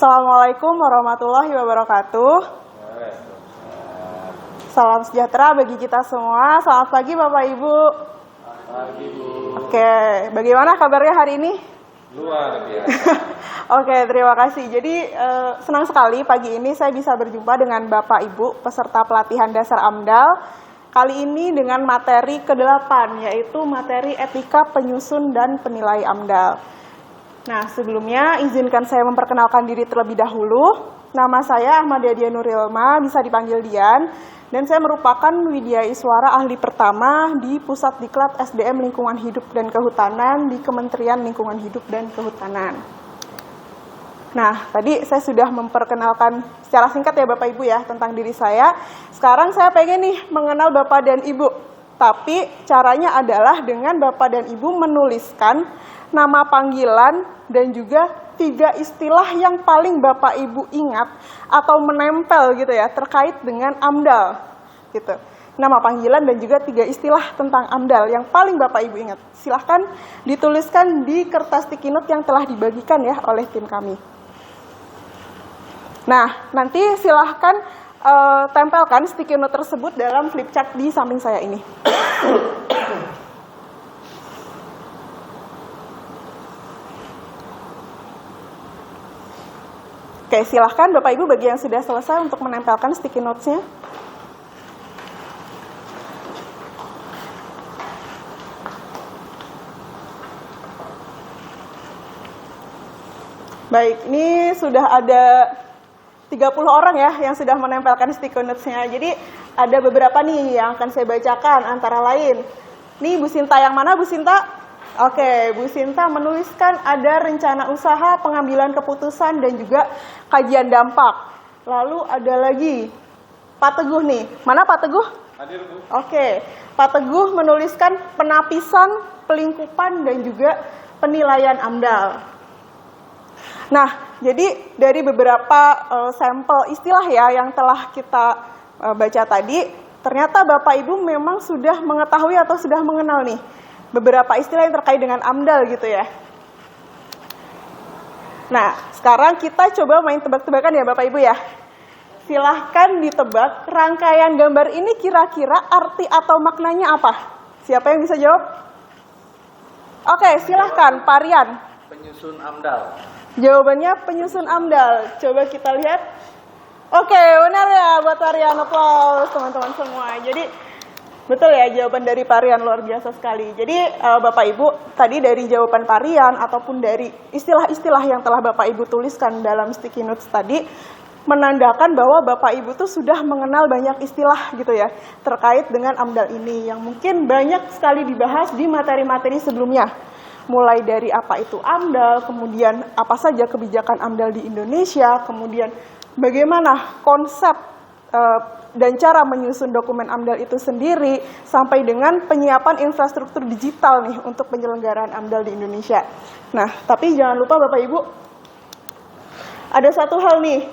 Assalamualaikum warahmatullahi wabarakatuh. Salam sejahtera bagi kita semua. Selamat pagi Bapak Ibu. Pagi, Bu. Oke, bagaimana kabarnya hari ini? Luar biasa. Oke, terima kasih. Jadi senang sekali pagi ini saya bisa berjumpa dengan Bapak Ibu peserta pelatihan dasar AMDAL. Kali ini dengan materi ke-8, yaitu materi etika penyusun dan penilai AMDAL. Nah, sebelumnya izinkan saya memperkenalkan diri terlebih dahulu. Nama saya Ahmadiyah Dian Nurilma, bisa dipanggil Dian. Dan saya merupakan Widya Iswara ahli pertama di Pusat Diklat SDM Lingkungan Hidup dan Kehutanan di Kementerian Lingkungan Hidup dan Kehutanan. Nah, tadi saya sudah memperkenalkan secara singkat ya Bapak Ibu ya tentang diri saya. Sekarang saya pengen nih mengenal Bapak dan Ibu. Tapi caranya adalah dengan Bapak dan Ibu menuliskan nama panggilan dan juga 3 istilah yang paling Bapak Ibu ingat atau menempel gitu ya terkait dengan AMDAL gitu. Nama panggilan dan juga 3 istilah tentang AMDAL yang paling Bapak Ibu ingat. Silahkan dituliskan di kertas sticky note yang telah dibagikan ya oleh tim kami. Nah, nanti silahkan tempelkan sticky note tersebut dalam flip chart di samping saya ini. Oke, silahkan Bapak Ibu bagi yang sudah selesai untuk menempelkan sticky notes-nya. Baik, ini sudah ada 30 orang ya yang sudah menempelkan sticky notes-nya. Jadi ada beberapa nih yang akan saya bacakan antara lain. Nih Bu Sinta yang mana Bu Sinta? Oke, Bu Sinta menuliskan ada rencana usaha, pengambilan keputusan dan juga kajian dampak. Lalu ada lagi Pak Teguh nih. Mana Pak Teguh? Hadir, Bu. Oke, Pak Teguh menuliskan penapisan, pelingkupan dan juga penilaian AMDAL. Nah, jadi dari beberapa sampel istilah ya yang telah kita baca tadi, ternyata Bapak Ibu memang sudah mengetahui atau sudah mengenal nih beberapa istilah yang terkait dengan AMDAL gitu ya. Nah, sekarang kita coba main tebak-tebakan ya Bapak Ibu ya. Silahkan ditebak rangkaian gambar ini kira-kira arti atau maknanya apa? Siapa yang bisa jawab? Oke, silahkan Pak Rian. Penyusun AMDAL. Jawabannya penyusun AMDAL. Coba kita lihat. Oke, benar ya buat Pak Rian. Aplaus teman-teman semua. Jadi betul ya jawaban dari Pak Rian, luar biasa sekali. Jadi Bapak Ibu tadi dari jawaban Pak Rian ataupun dari istilah-istilah yang telah Bapak Ibu tuliskan dalam sticky notes tadi menandakan bahwa Bapak Ibu tuh sudah mengenal banyak istilah gitu ya terkait dengan AMDAL ini yang mungkin banyak sekali dibahas di materi-materi sebelumnya. Mulai dari apa itu AMDAL, kemudian apa saja kebijakan AMDAL di Indonesia, kemudian bagaimana konsep dan cara menyusun dokumen AMDAL itu sendiri, sampai dengan penyiapan infrastruktur digital nih untuk penyelenggaraan AMDAL di Indonesia. Nah, tapi jangan lupa Bapak Ibu, ada satu hal nih,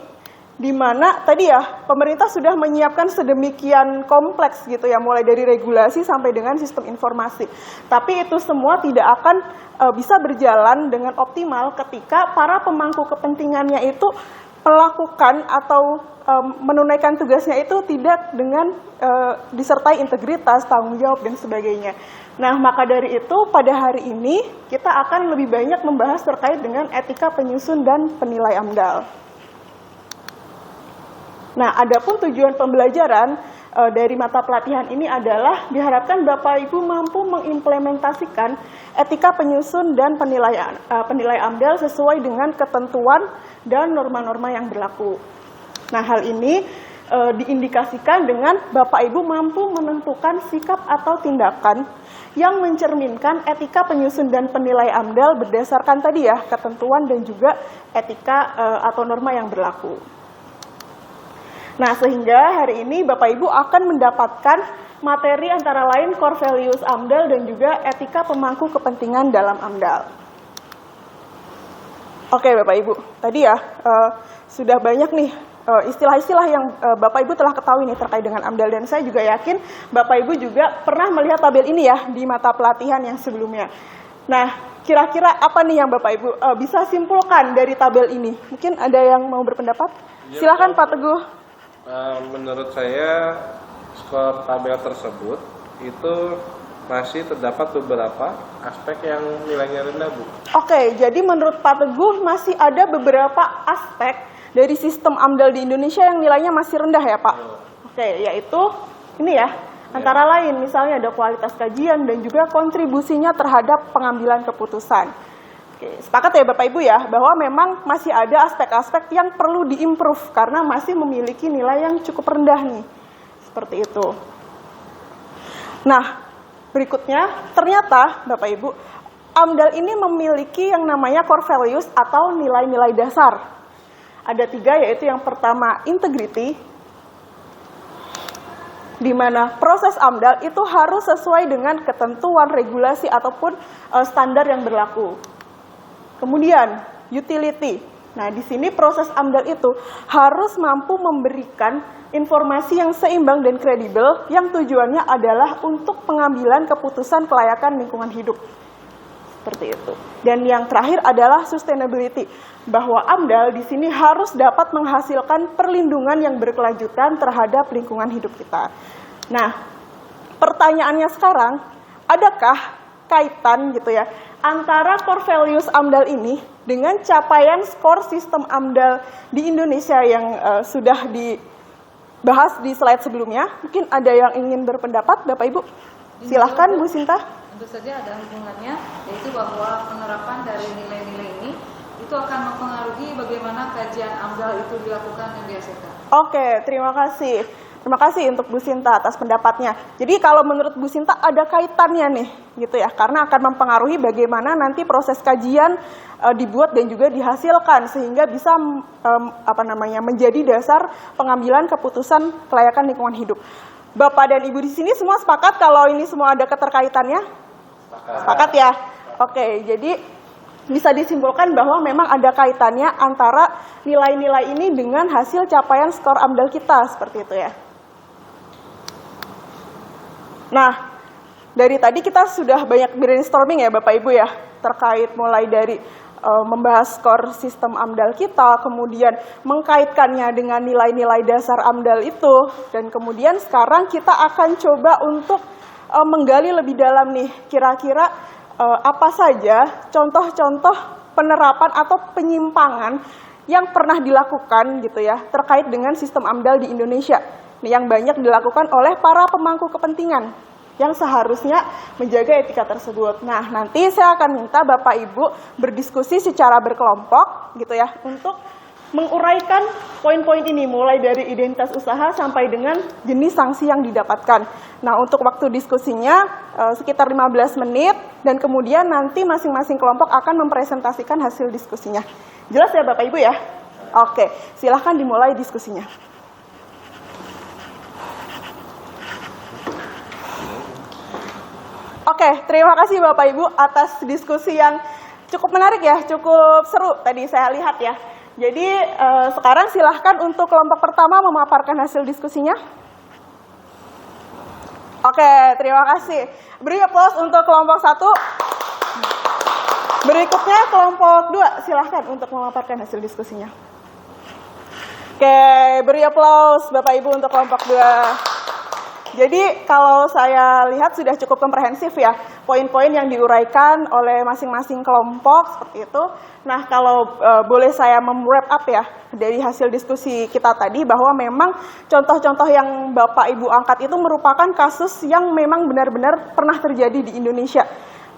di mana tadi ya pemerintah sudah menyiapkan sedemikian kompleks gitu ya, mulai dari regulasi sampai dengan sistem informasi. Tapi itu semua tidak akan bisa berjalan dengan optimal ketika para pemangku kepentingannya itu melakukan atau menunaikan tugasnya itu tidak dengan disertai integritas, tanggung jawab dan sebagainya. Nah, maka dari itu pada hari ini kita akan lebih banyak membahas terkait dengan etika penyusun dan penilai AMDAL. Nah, adapun tujuan pembelajaran dari mata pelatihan ini adalah diharapkan Bapak Ibu mampu mengimplementasikan etika penyusun dan penilai AMDAL sesuai dengan ketentuan dan norma-norma yang berlaku. Nah, hal ini diindikasikan dengan Bapak Ibu mampu menentukan sikap atau tindakan yang mencerminkan etika penyusun dan penilai AMDAL berdasarkan tadi ya ketentuan dan juga etika atau norma yang berlaku. Nah, sehingga hari ini Bapak Ibu akan mendapatkan materi antara lain core values AMDAL dan juga etika pemangku kepentingan dalam AMDAL. Oke Bapak Ibu, tadi ya sudah banyak nih istilah-istilah yang Bapak Ibu telah ketahui nih terkait dengan AMDAL, dan saya juga yakin Bapak Ibu juga pernah melihat tabel ini ya di mata pelatihan yang sebelumnya. Nah, kira-kira apa nih yang Bapak Ibu bisa simpulkan dari tabel ini? Mungkin ada yang mau berpendapat? Ya, Silakan Pak Teguh. Menurut saya skor tabel tersebut itu masih terdapat beberapa aspek yang nilainya rendah, Bu. Oke, jadi menurut Pak Teguh masih ada beberapa aspek dari sistem AMDAL di Indonesia yang nilainya masih rendah ya Pak? Oke, yaitu ini ya, antara lain misalnya ada kualitas kajian dan juga kontribusinya terhadap pengambilan keputusan. Oke, sepakat ya Bapak Ibu ya, bahwa memang masih ada aspek-aspek yang perlu diimprove karena masih memiliki nilai yang cukup rendah nih. Seperti itu. Nah, berikutnya ternyata Bapak Ibu, AMDAL ini memiliki yang namanya core values atau nilai-nilai dasar. Ada 3, yaitu yang pertama integrity, di mana proses AMDAL itu harus sesuai dengan ketentuan, regulasi, ataupun standar yang berlaku. Kemudian, utility. Nah, di sini proses AMDAL itu harus mampu memberikan informasi yang seimbang dan kredibel yang tujuannya adalah untuk pengambilan keputusan kelayakan lingkungan hidup. Seperti itu. Dan yang terakhir adalah sustainability, bahwa AMDAL di sini harus dapat menghasilkan perlindungan yang berkelanjutan terhadap lingkungan hidup kita. Nah, pertanyaannya sekarang, adakah kaitan gitu ya antara core values AMDAL ini dengan capaian skor sistem AMDAL di Indonesia yang sudah dibahas di slide sebelumnya? Mungkin ada yang ingin berpendapat, Bapak Ibu? Silahkan, Bu Sinta. Tentu saja ada hubungannya, yaitu bahwa penerapan dari nilai-nilai ini itu akan mempengaruhi bagaimana kajian AMDAL itu dilakukan dan dihasilkan. Oke, terima kasih. Terima kasih untuk Bu Sinta atas pendapatnya. Jadi kalau menurut Bu Sinta ada kaitannya nih, gitu ya, karena akan mempengaruhi bagaimana nanti proses kajian dibuat dan juga dihasilkan sehingga bisa menjadi dasar pengambilan keputusan kelayakan lingkungan hidup. Bapak dan Ibu di sini semua sepakat kalau ini semua ada keterkaitannya? Sepakat ya? Oke, jadi bisa disimpulkan bahwa memang ada kaitannya antara nilai-nilai ini dengan hasil capaian skor AMDAL kita, seperti itu ya. Nah, dari tadi kita sudah banyak brainstorming ya Bapak Ibu ya, terkait mulai dari membahas skor sistem AMDAL kita, kemudian mengkaitkannya dengan nilai-nilai dasar AMDAL itu, dan kemudian sekarang kita akan coba untuk menggali lebih dalam nih, kira-kira apa saja contoh-contoh penerapan atau penyimpangan yang pernah dilakukan gitu ya terkait dengan sistem AMDAL di Indonesia yang banyak dilakukan oleh para pemangku kepentingan yang seharusnya menjaga etika tersebut. Nah, nanti saya akan minta Bapak Ibu berdiskusi secara berkelompok gitu ya untuk menguraikan poin-poin ini mulai dari identitas usaha sampai dengan jenis sanksi yang didapatkan. Nah, untuk waktu diskusinya sekitar 15 menit dan kemudian nanti masing-masing kelompok akan mempresentasikan hasil diskusinya. Jelas ya Bapak Ibu ya? Oke, silahkan dimulai diskusinya. Oke, terima kasih Bapak Ibu atas diskusi yang cukup menarik ya, cukup seru tadi saya lihat ya. Jadi sekarang silahkan untuk kelompok pertama memaparkan hasil diskusinya. Oke, terima kasih. Beri aplaus untuk kelompok 1. Berikutnya kelompok 2, silahkan untuk memaparkan hasil diskusinya. Oke, beri aplaus Bapak Ibu untuk kelompok 2. Jadi kalau saya lihat sudah cukup komprehensif ya, poin-poin yang diuraikan oleh masing-masing kelompok seperti itu. Nah, kalau boleh saya mem-wrap up ya dari hasil diskusi kita tadi, bahwa memang contoh-contoh yang Bapak Ibu angkat itu merupakan kasus yang memang benar-benar pernah terjadi di Indonesia.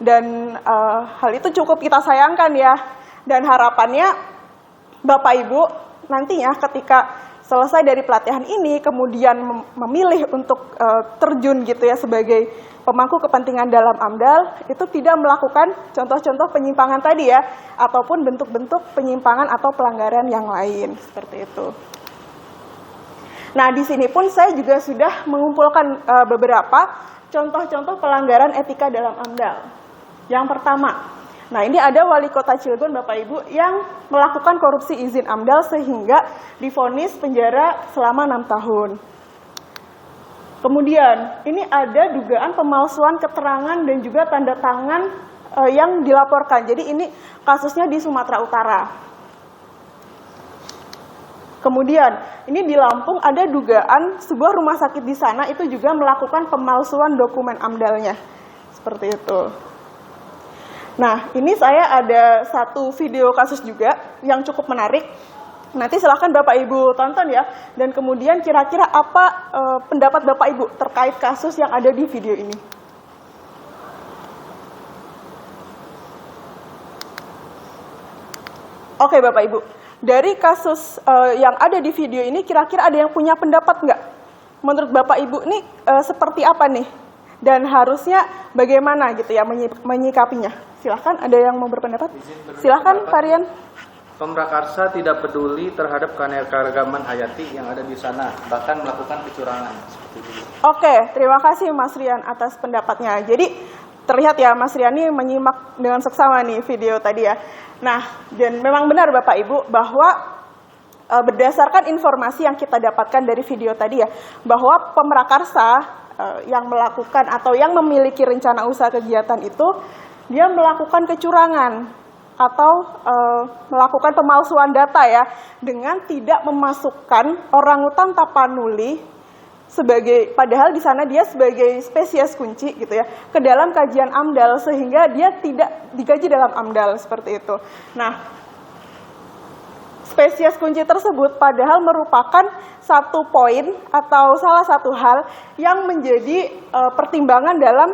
Dan hal itu cukup kita sayangkan ya. Dan harapannya Bapak Ibu nantinya ketika selesai dari pelatihan ini, kemudian memilih untuk terjun gitu ya sebagai pemangku kepentingan dalam AMDAL, itu tidak melakukan contoh-contoh penyimpangan tadi ya, ataupun bentuk-bentuk penyimpangan atau pelanggaran yang lain, seperti itu. Nah, di sini pun saya juga sudah mengumpulkan beberapa contoh-contoh pelanggaran etika dalam AMDAL. Yang pertama, nah ini ada Wali Kota Cilegon Bapak Ibu yang melakukan korupsi izin AMDAL sehingga divonis penjara selama 6 tahun. Kemudian ini ada dugaan pemalsuan keterangan dan juga tanda tangan yang dilaporkan. Jadi ini kasusnya di Sumatera Utara. Kemudian ini di Lampung ada dugaan sebuah rumah sakit di sana itu juga melakukan pemalsuan dokumen AMDAL-nya. Seperti itu. Nah, ini saya ada satu video kasus juga yang cukup menarik. Nanti silahkan Bapak Ibu tonton ya. Dan kemudian kira-kira apa pendapat Bapak Ibu terkait kasus yang ada di video ini. Oke Bapak Ibu. Dari kasus yang ada di video ini, kira-kira ada yang punya pendapat nggak? Menurut Bapak Ibu ini seperti apa nih? Dan harusnya bagaimana gitu ya menyikapinya? Silahkan, ada yang mau berpendapat? Silahkan Pak Rian. Pemrakarsa tidak peduli terhadap keanekaragaman hayati yang ada di sana, bahkan melakukan kecurangan. Oke, terima kasih Mas Rian atas pendapatnya. Jadi terlihat ya Mas Rian ini menyimak dengan seksama nih video tadi ya. Nah, dan memang benar Bapak Ibu bahwa berdasarkan informasi yang kita dapatkan dari video tadi ya, bahwa pemrakarsa yang melakukan atau yang memiliki rencana usaha kegiatan itu, dia melakukan kecurangan atau melakukan pemalsuan data ya, dengan tidak memasukkan orangutan tapanuli sebagai, padahal di sana dia sebagai spesies kunci gitu ya, ke dalam kajian AMDAL, sehingga dia tidak digaji dalam AMDAL seperti itu. Nah, spesies kunci tersebut padahal merupakan satu poin atau salah satu hal yang menjadi pertimbangan dalam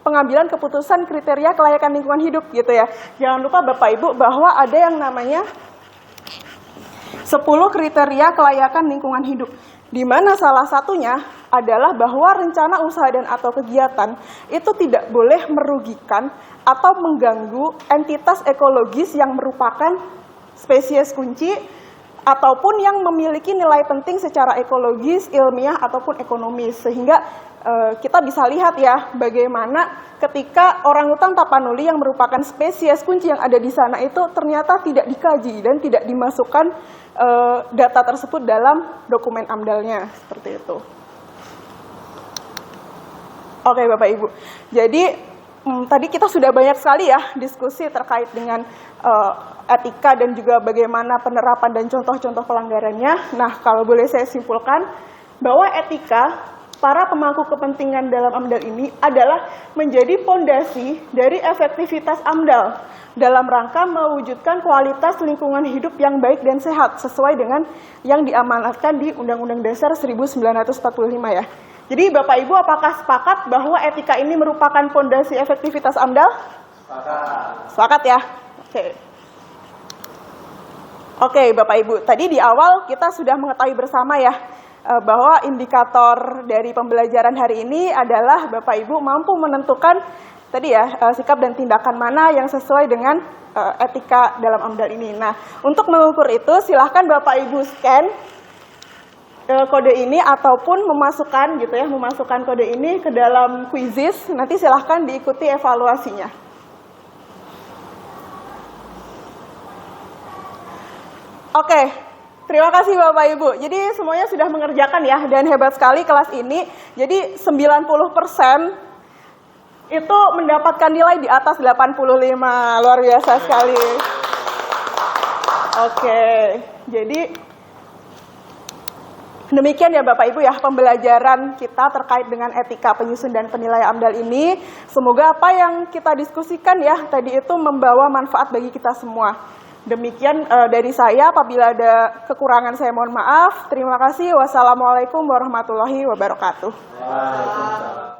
pengambilan keputusan kriteria kelayakan lingkungan hidup gitu ya. Jangan lupa Bapak Ibu bahwa ada yang namanya 10 kriteria kelayakan lingkungan hidup, di mana salah satunya adalah bahwa rencana usaha dan atau kegiatan itu tidak boleh merugikan atau mengganggu entitas ekologis yang merupakan spesies kunci ataupun yang memiliki nilai penting secara ekologis, ilmiah, ataupun ekonomis. Sehingga kita bisa lihat ya bagaimana ketika orangutan tapanuli yang merupakan spesies kunci yang ada di sana itu ternyata tidak dikaji dan tidak dimasukkan data tersebut dalam dokumen AMDAL-nya, seperti itu. Oke Bapak Ibu, jadi tadi kita sudah banyak sekali ya diskusi terkait dengan etika dan juga bagaimana penerapan dan contoh-contoh pelanggarannya. Nah, kalau boleh saya simpulkan bahwa etika para pemangku kepentingan dalam AMDAL ini adalah menjadi fondasi dari efektivitas AMDAL dalam rangka mewujudkan kualitas lingkungan hidup yang baik dan sehat sesuai dengan yang diamanatkan di Undang-Undang Dasar 1945 ya. Jadi Bapak Ibu apakah sepakat bahwa etika ini merupakan fondasi efektivitas AMDAL? Sepakat. Sepakat ya? Oke. Oke Bapak Ibu, tadi di awal kita sudah mengetahui bersama ya bahwa indikator dari pembelajaran hari ini adalah Bapak Ibu mampu menentukan tadi ya sikap dan tindakan mana yang sesuai dengan etika dalam AMDAL ini. Nah, untuk mengukur itu silahkan Bapak Ibu scan kode ini ataupun memasukkan gitu ya, memasukkan kode ini ke dalam quizzes. Nanti silahkan diikuti evaluasinya. Oke. Terima kasih Bapak Ibu. Jadi semuanya sudah mengerjakan ya, dan hebat sekali kelas ini. Jadi 90% itu mendapatkan nilai di atas 85. Luar biasa sekali. Oke. Jadi demikian ya Bapak Ibu ya pembelajaran kita terkait dengan etika penyusun dan penilaian AMDAL ini. Semoga apa yang kita diskusikan ya tadi itu membawa manfaat bagi kita semua. Demikian dari saya, apabila ada kekurangan saya mohon maaf. Terima kasih. Wassalamualaikum warahmatullahi wabarakatuh. Waalaikumsalam.